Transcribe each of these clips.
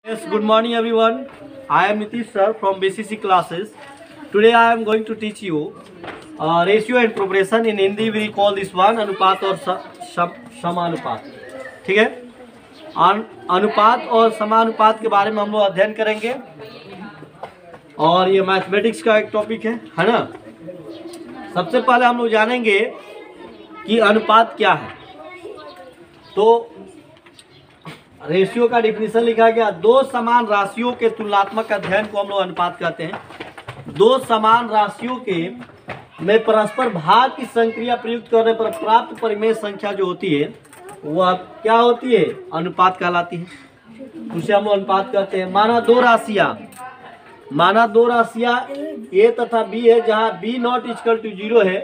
Yes, good morning everyone. I am Nitish sir from BCC classes. Today I am going to teach you ratio and proportion. In Hindi we call this one अनुपात और समानुपात. ठीक है, अनुपात और समानुपात के बारे में हम लोग अध्ययन करेंगे और ये मैथमेटिक्स का एक टॉपिक है ना। सबसे पहले हम लोग जानेंगे कि अनुपात क्या है। तो रेशियो का डिफिनीशन लिखा गया, दो समान राशियों के तुलनात्मक अध्ययन को हम लोग अनुपात कहते हैं। दो समान राशियों के में परस्पर भाग की संक्रिया प्रयुक्त करने पर प्राप्त परिमेय संख्या जो होती है वह क्या होती है, अनुपात कहलाती है। उसे हम लोग अनुपात कहते हैं। माना दो राशियां ए तथा बी है, जहां बी नॉट इक्वल टू 0 है।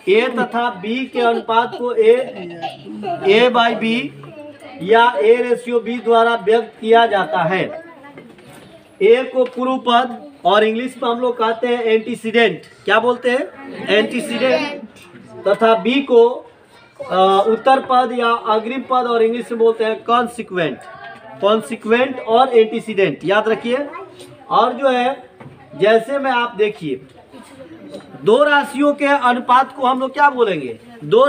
ए तथा बी के अनुपात को ए बाई बी या ए रेशियो बी द्वारा व्यक्त किया जाता है। ए को पूर्व पद और इंग्लिश में हम लोग कहते हैं एंटीसीडेंट। क्या बोलते हैं? एंटीसीडेंट। तथा बी को उत्तर पद या अग्रिम पद और इंग्लिश में बोलते हैं कॉन्सिक्वेंट और एंटीसीडेंट। याद रखिए। और जो है, जैसे में आप देखिए, दो राशियों के अनुपात को हम लोग क्या बोलेंगे? दो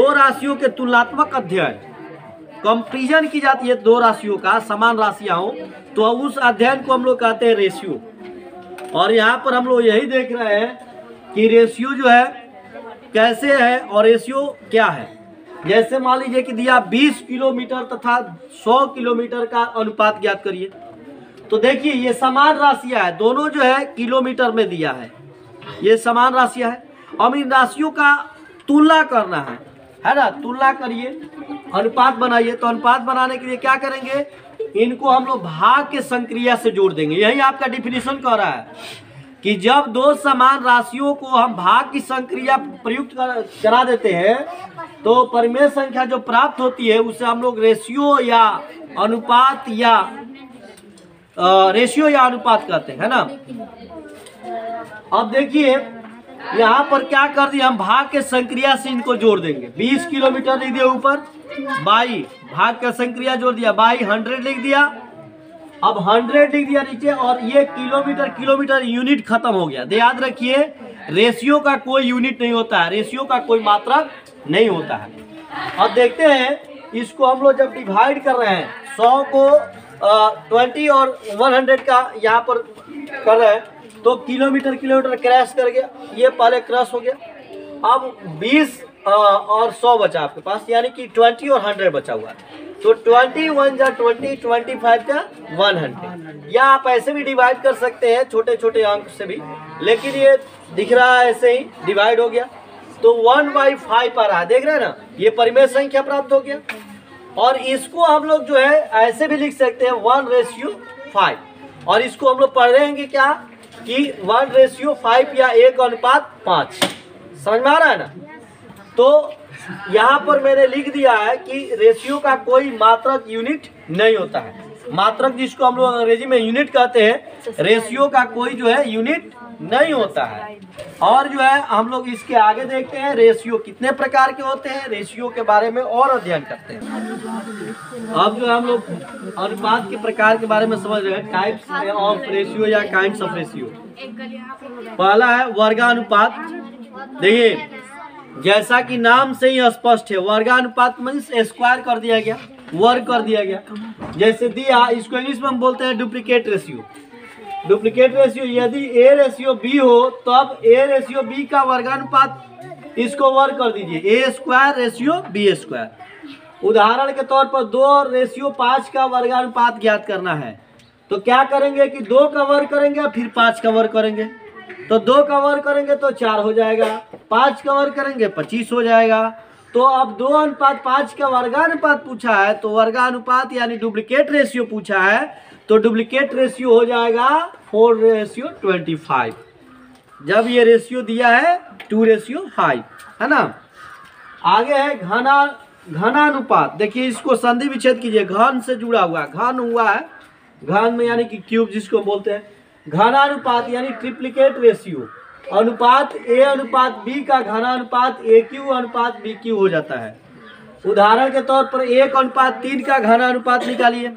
राशियों के तुलनात्मक अध्ययन, कंपैरिजन की जाती है दो राशियों का, समान राशियां हो तो उस अध्ययन को हम लोग कहते हैं रेशियो। और यहाँ पर हम लोग यही देख रहे हैं कि रेशियो जो है कैसे है और रेशियो क्या है। जैसे मान लीजिए कि दिया 20 किलोमीटर तथा 100 किलोमीटर का अनुपात ज्ञात करिए। तो देखिए, ये समान राशियां है, दोनों जो है किलोमीटर में दिया है, ये समान राशियां है। अब इन राशियों का तुलना करना है ना। तुलना करिए, अनुपात बनाइए। तो अनुपात बनाने के लिए क्या करेंगे? इनको हम लोग भाग के संक्रिया से जोड़ देंगे। यही आपका डिफिनीशन कह रहा है कि जब दो समान राशियों को हम भाग की संक्रिया प्रयुक्त करा देते हैं तो परिमेय संख्या जो प्राप्त होती है उसे हम लोग रेशियो या अनुपात कहते हैं ना। अब देखिए, यहाँ पर क्या कर दिया, हम भाग के संक्रिया से इनको जोड़ देंगे। 20 किलोमीटर लिख दिया ऊपर, बाई भाग का संक्रिया जोड़ दिया, बाई 100 लिख दिया। अब 100 लिख दिया नीचे, और ये किलोमीटर यूनिट खत्म हो गया। याद रखिए, रेशियो का कोई यूनिट नहीं होता है, रेशियो का कोई मात्रक नहीं होता है। अब देखते हैं, इसको हम लोग जब डिवाइड कर रहे हैं, 100 को 20 और 100 का यहाँ पर कर रहे हैं, तो किलोमीटर क्रैश कर गया, ये पहले क्रैश हो गया। अब 20 और 100 बचा आपके पास, यानी कि 20 और 100 बचा हुआ है। तो 20 1 जा 20, 25 का 100। या आप ऐसे भी डिवाइड कर सकते हैं, छोटे छोटे अंक से भी, लेकिन ये दिख रहा है ऐसे ही डिवाइड हो गया। तो 1/5 आ रहा है, देख रहे हैं ना, ये परिमेय संख्या प्राप्त हो गया। और इसको हम लोग जो है ऐसे भी लिख सकते हैं 1/5। और इसको हम लोग पढ़ रहे हैं कि क्या, कि 1/5 या 1:5। समझ में आ रहा है ना। तो यहाँ पर मैंने लिख दिया है कि रेशियो का कोई मात्रक यूनिट नहीं होता है। मात्रक जिसको हम लोग अंग्रेजी में यूनिट कहते हैं, रेशियो का कोई जो है यूनिट नहीं होता है। और जो है, हम लोग इसके आगे देखते हैं रेशियो कितने प्रकार के होते हैं, रेशियो के बारे में और अध्ययन करते हैं। अब जो हम लोग अनुपात के प्रकार के बारे में समझ रहे हैं, टाइप्स ऑफ रेशियो या काइंड्स ऑफ रेशियो। पहला है वर्गानुपात। देखिए, जैसा कि नाम से ही स्पष्ट है, वर्गानुपात मीन्स स्क्वायर कर दिया गया, वर्ग कर दिया गया। जैसे दिया, इसको इंग्लिश में हम बोलते हैं डुप्लीकेट रेशियो। डुप्लीकेट रेशियो, यदि ए रेशियो बी हो तब ए रेशियो बी का वर्गानुपात इसको वर्ग कर दीजिए, ए स्क्वायर रेशियो बी स्क्वायर। उदाहरण के तौर पर 2 रेशियो 5 का वर्गानुपात ज्ञात करना है, तो क्या करेंगे कि 2 का वर्ग करेंगे फिर 5 का वर्ग करेंगे। तो 2 का वर्ग करेंगे तो 4 हो जाएगा, 5 का वर्ग करेंगे 25 हो जाएगा। तो अब 2:5 का वर्गानुपात पूछा है, तो वर्गानुपात यानी डुप्लीकेट रेशियो पूछा है, तो डुप्लीकेट रेशियो हो जाएगा 4:25। जब ये रेशियो दिया है 2:5, है ना। आगे है घनानुपात। देखिए, इसको संधि विच्छेद कीजिए, घन से जुड़ा हुआ, घन हुआ है, घन में यानी कि क्यूब जिसको बोलते हैं। घनानुपात यानी ट्रिप्लिकेट रेशियो, अनुपात ए अनुपात बी का घनानुपात AQ/BQ हो जाता है। उदाहरण के तौर पर 1:3 का घनानुपात निकालिए।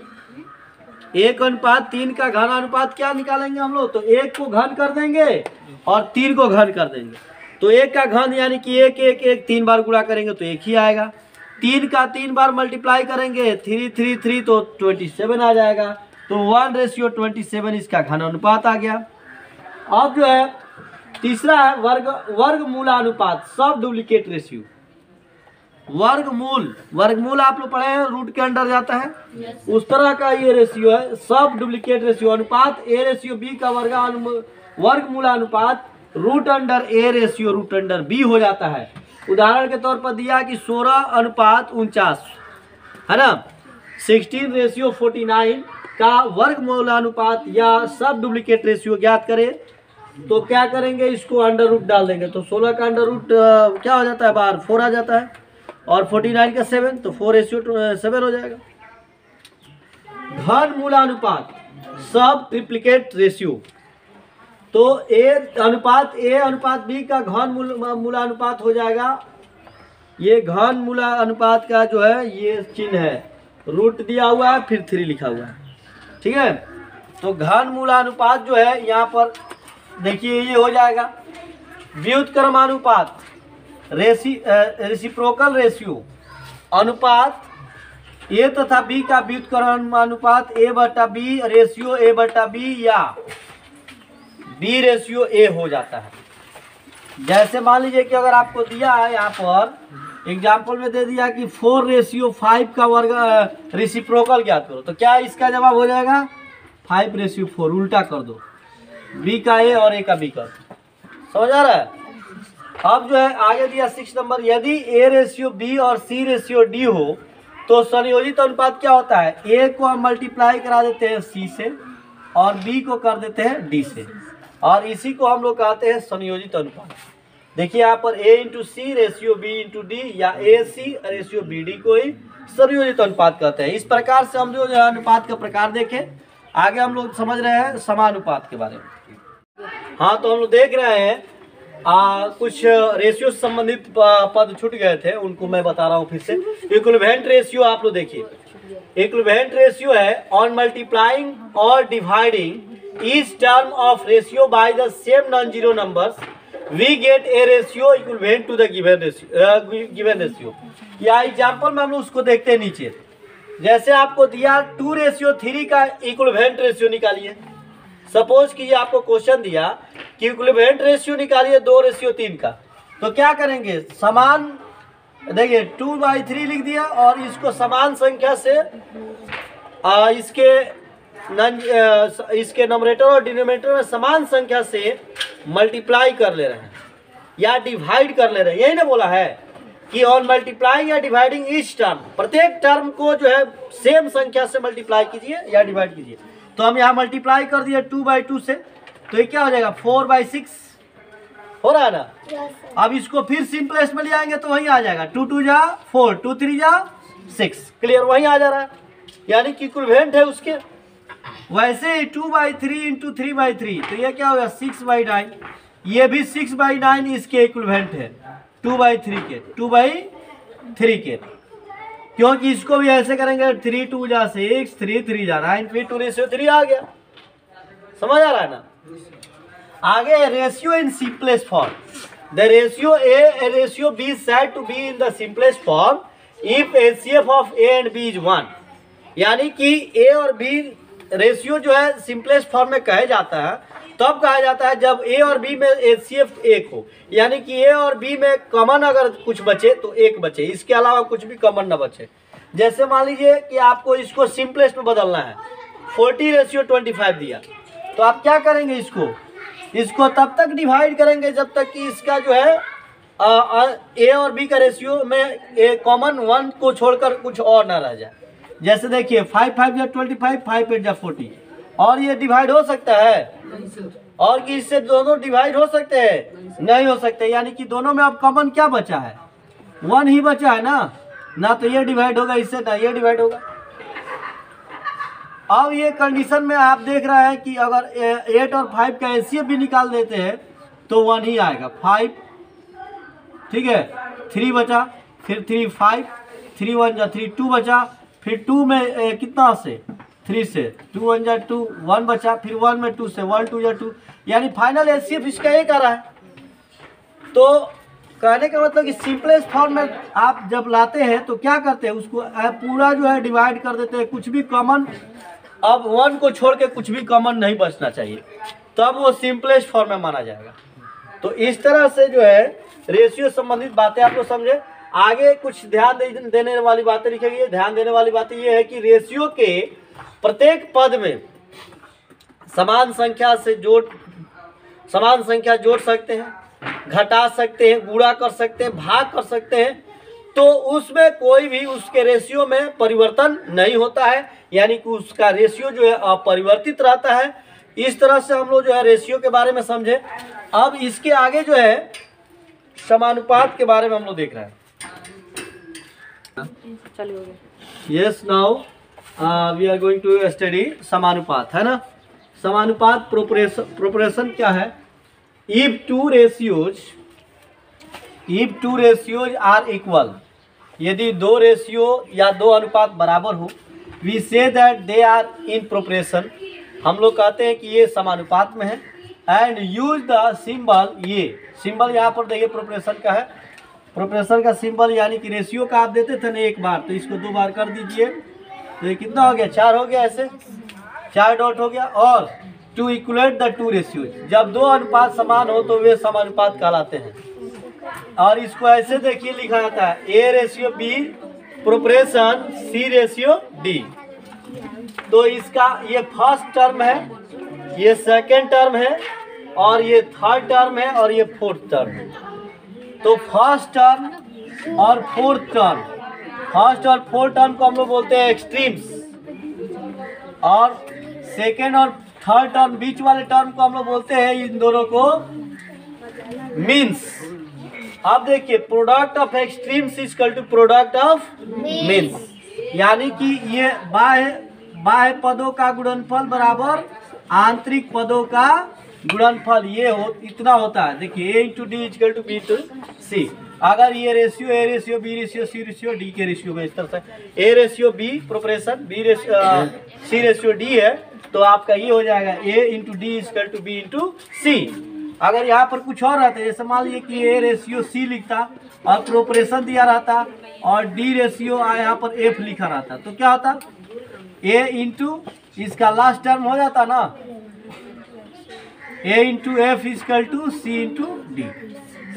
1:3 का घन अनुपात क्या निकालेंगे हम लोग, तो 1 को घन कर देंगे और 3 को घन कर देंगे। तो 1 का घन यानी कि 1 1 1 3 बार गुणा करेंगे तो 1 ही आएगा। 3 का 3 बार मल्टीप्लाई करेंगे 3 3 3 तो 27 आ जाएगा। तो 1:27 इसका घन अनुपात आ गया। अब जो है तीसरा है वर्गमूलानुपात, सब डुप्लीकेट रेशियो। वर्गमूल आप लोग पढ़े हैं, रूट के अंडर जाता है, उस तरह का ये रेशियो है, सब डुप्लीकेट रेशियो। अनुपात A/B का वर्गमूलानुपात रूट अंडर A/रूट अंडर B हो जाता है। उदाहरण के तौर पर दिया कि 16:49 है ना, 16:49 का वर्गमूलानुपात या सब डुप्लीकेट रेशियो ज्ञात करें तो क्या करेंगे, इसको अंडर रूट डाल देंगे। तो 16 का अंडर रूट क्या हो जाता है, बाहर 4 आ जाता है, और 49 का 7 तो 4:7 हो जाएगा। घन मूलानुपात, सब ट्रिप्लिकेट रेशियो। तो A अनुपात B का घन मूलानुपात हो जाएगा। ये घन मूलानुपात का जो है ये चिन्ह है, रूट दिया हुआ है फिर 3 लिखा हुआ है, ठीक है। तो घन मूलानुपात जो है यहाँ पर देखिए ये हो जाएगा। व्युत्क्रमानुपात, रेसिप्रोकल रेशियो, अनुपात A तथा B का व्युत्क्रमानुपात A/B रेशियो A/B या B/A हो जाता है। जैसे मान लीजिए कि अगर आपको दिया है यहाँ पर एग्जाम्पल में दे दिया कि 4:5 का वर्ग रेसिप्रोकल ज्ञात करो, तो क्या इसका जवाब हो जाएगा 5:4। उल्टा कर दो, B का A और A का B कर दो। समझ आ रहा है। अब जो है आगे दिया 6 नंबर, यदि A/B और C/D हो तो संयोजित अनुपात क्या होता है, A को हम मल्टीप्लाई करा देते हैं C से और B को कर देते हैं D से, और इसी को हम लोग कहते हैं संयोजित अनुपात। देखिए यहाँ पर A/C/B/D या AC/BD को ही संयोजित अनुपात कहते हैं। इस प्रकार से हम जो है अनुपात का प्रकार देखें। आगे हम लोग समझ रहे हैं समानुपात के बारे में। हाँ, तो हम लोग देख रहे हैं कुछ रेशियो से संबंधित पद छूट गए थे, उनको मैं बता रहा हूँ फिर से। इक्विवेलेंट रेशियो आप लोग देखिए, इक्विवेलेंट रेशियो है ऑन मल्टीप्लाइंग और dividing each term of ratio by the same non zero numbers we get a ratio equivalent to the given ratio. या एग्जाम्पल में हम लोग उसको देखते हैं नीचे। जैसे आपको दिया 2:3 का इक्विवेलेंट रेशियो निकालिए। सपोज कि ये आपको क्वेश्चन दिया कि इक्विवेलेंट रेशियो निकालिए 2:3 का, तो क्या करेंगे, समान देखिए 2/3 लिख दिया और इसको समान संख्या से इसके नंबरेटर और डिनोमिनेटर में समान संख्या से मल्टीप्लाई कर ले रहे हैं या डिवाइड कर ले रहे हैं। यही ना बोला है कि ऑन मल्टीप्लाइंग या डिवाइडिंग ईच टर्म, प्रत्येक टर्म को जो है सेम संख्या से मल्टीप्लाई कीजिए या डिवाइड कीजिए। तो हम यहाँ मल्टीप्लाई कर दिए 2/2 से, तो ये क्या हो जाएगा 4/6 हो रहा है ना। अब इसको फिर सिंपलेस्ट में ले आएंगे तो वही आ जाएगा 2 2 जा 4, 2 3 जा 6, क्लियर, वही आ जा रहा है, यानी कि इक्विवेलेंट है उसके। वैसे ही 2/3 × 3/3, तो ये क्या होगा 6/9, ये भी 6/9 इसके इक्विवेलेंट है 2/3 के, क्योंकि इसको भी ऐसे करेंगे 3 2 जा 6, 3 3 जा 9, फिर 2:3 आ गया। समझ आ रहा है ना। आगे ratio in simplest form, the ratio A ratio B said to be in the simplest form if HCF of A and B is 1। यानी कि A और B रेशियो जो है सिंपलेस्ट फॉर्म में कहे जाता है, तब कहा जाता है जब A और B में HCF 1 हो, यानी कि A और B में कॉमन अगर कुछ बचे तो 1 बचे, इसके अलावा कुछ भी कॉमन ना बचे। जैसे मान लीजिए कि आपको इसको सिंपलेस्ट में बदलना है, 40:25 दिया, तो आप क्या करेंगे, इसको तब तक डिवाइड करेंगे जब तक कि इसका जो है A और B का रेशियो में कॉमन 1 को छोड़कर कुछ और ना रह जाए। जैसे देखिए 5 5 जा 25, 5 8 जा 40, और ये डिवाइड हो सकता है, और कि इससे दोनों डिवाइड हो सकते हैं, नहीं हो सकते, यानी कि दोनों में अब कॉमन क्या बचा है, 1 ही बचा है ना तो ये डिवाइड होगा इससे, ना ये डिवाइड होगा। अब ये कंडीशन में आप देख रहे हैं कि अगर 8 और 5 का एचसीएफ भी निकाल देते हैं तो 1 ही आएगा, 5, ठीक है, 3 बचा, फिर 3 5, 3 1 जा 3 2 बचा, फिर 2 में कितना से 3 से 2 1 जा 2, 1 बचा, फिर 1 में 2 से 1 2 जा 2, यानी फाइनल HCF इसका एक आ रहा है। तो कहने का मतलब कि सिंपलेस्ट फॉर्म में आप जब लाते हैं तो क्या करते हैं, उसको पूरा जो है डिवाइड कर देते हैं, कुछ भी कॉमन, अब 1 को छोड़ के कुछ भी कॉमन नहीं बचना चाहिए, तब वो सिंपलेस्ट फॉर्म में माना जाएगा। तो इस तरह से जो है रेशियो संबंधित बातें आप लोग समझे। आगे कुछ ध्यान देने वाली बातें लिखी गई है। ध्यान देने वाली बातें ये है कि रेशियो के प्रत्येक पद में समान संख्या जोड़ सकते हैं, घटा सकते हैं, गुणा कर सकते हैं, भाग कर सकते हैं, तो उसमें कोई भी उसके रेशियो में परिवर्तन नहीं होता है, यानी कि उसका रेशियो जो है अपरिवर्तित रहता है। इस तरह से हम लोग जो है रेशियो के बारे में समझे। अब इसके आगे जो है समानुपात के बारे में हम लोग देख रहे हैं। Yes, now we are going to study समानुपात, है ना। समानुपात प्रोपोर्शन क्या है? If two ratios are equal, यदि दो रेशियो या दो अनुपात बराबर हो, वी से that they are in proportion, हम लोग कहते हैं कि ये समानुपात में है। एंड यूज द सिंबल, ये सिंबल यहाँ पर देखिए प्रोपोर्शन का है। प्रोपोर्शन का सिंबल यानी कि रेशियो का आप देते थे ना एक बार, तो इसको 2 बार कर दीजिए, तो ये कितना हो गया? 4 हो गया, ऐसे 4 डॉट हो गया। और टू इक्वलेट द टू रेशियोज, जब दो अनुपात समान हो तो वे समानुपात कहलाते हैं। और इसको ऐसे देखिए लिखा जाता है A ratio B proportion C ratio D। तो इसका ये फर्स्ट टर्म है, ये सेकेंड टर्म है, और ये थर्ड टर्म है, और ये फोर्थ टर्म है। तो फर्स्ट टर्म और फोर्थ टर्म, फर्स्ट और फोर्थ टर्म को हम लोग बोलते हैं एक्सट्रीम्स, और सेकेंड और थर्ड टर्म बीच वाले टर्म को हम लोग बोलते हैं इन दोनों को मीन्स। अब देखिए product of extremes is equal to product of means, यानी कि ये बाह्य पदों का गुणनफल बराबर आंतरिक पदों का गुणनफल, ये इतना होता है। देखिए A into D equal to B to C। अगर ये ratio A ratio B ratio C ratio D के रेशियो में इस तरह से A ratio B proportion C ratio D है, तो आपका ये हो जाएगा A into D equal to B into C। अगर यहाँ पर कुछ और रहता है, जैसे मान लीजिए कि A रेशियो C लिखता और प्रोपोर्शन दिया रहता और D रेशियो यहाँ पर F लिखा रहता, तो क्या होता? A इंटू इसका लास्ट टर्म हो जाता ना, A into F equal to C into D।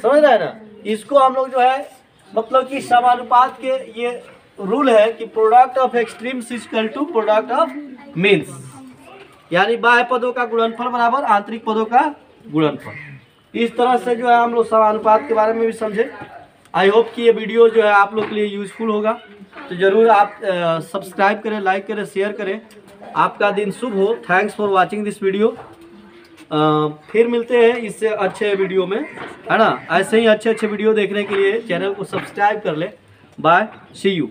समझ रहे हैं ना। इसको हम लोग जो है मतलब कि समानुपात के ये रूल है कि product of extremes equal to product of means, यानी बाह्य पदों का गुणनफल बराबर आंतरिक पदों का गुणनफल। इस तरह से जो है हम लोग समानुपात के बारे में भी समझे। आई होप कि ये वीडियो जो है आप लोग के लिए यूजफुल होगा, तो ज़रूर आप सब्सक्राइब करें, लाइक करें, शेयर करें। आपका दिन शुभ हो। Thanks for watching this video. फिर मिलते हैं इससे अच्छे वीडियो में, है ना। ऐसे ही अच्छे वीडियो देखने के लिए चैनल को सब्सक्राइब कर ले। Bye, see you.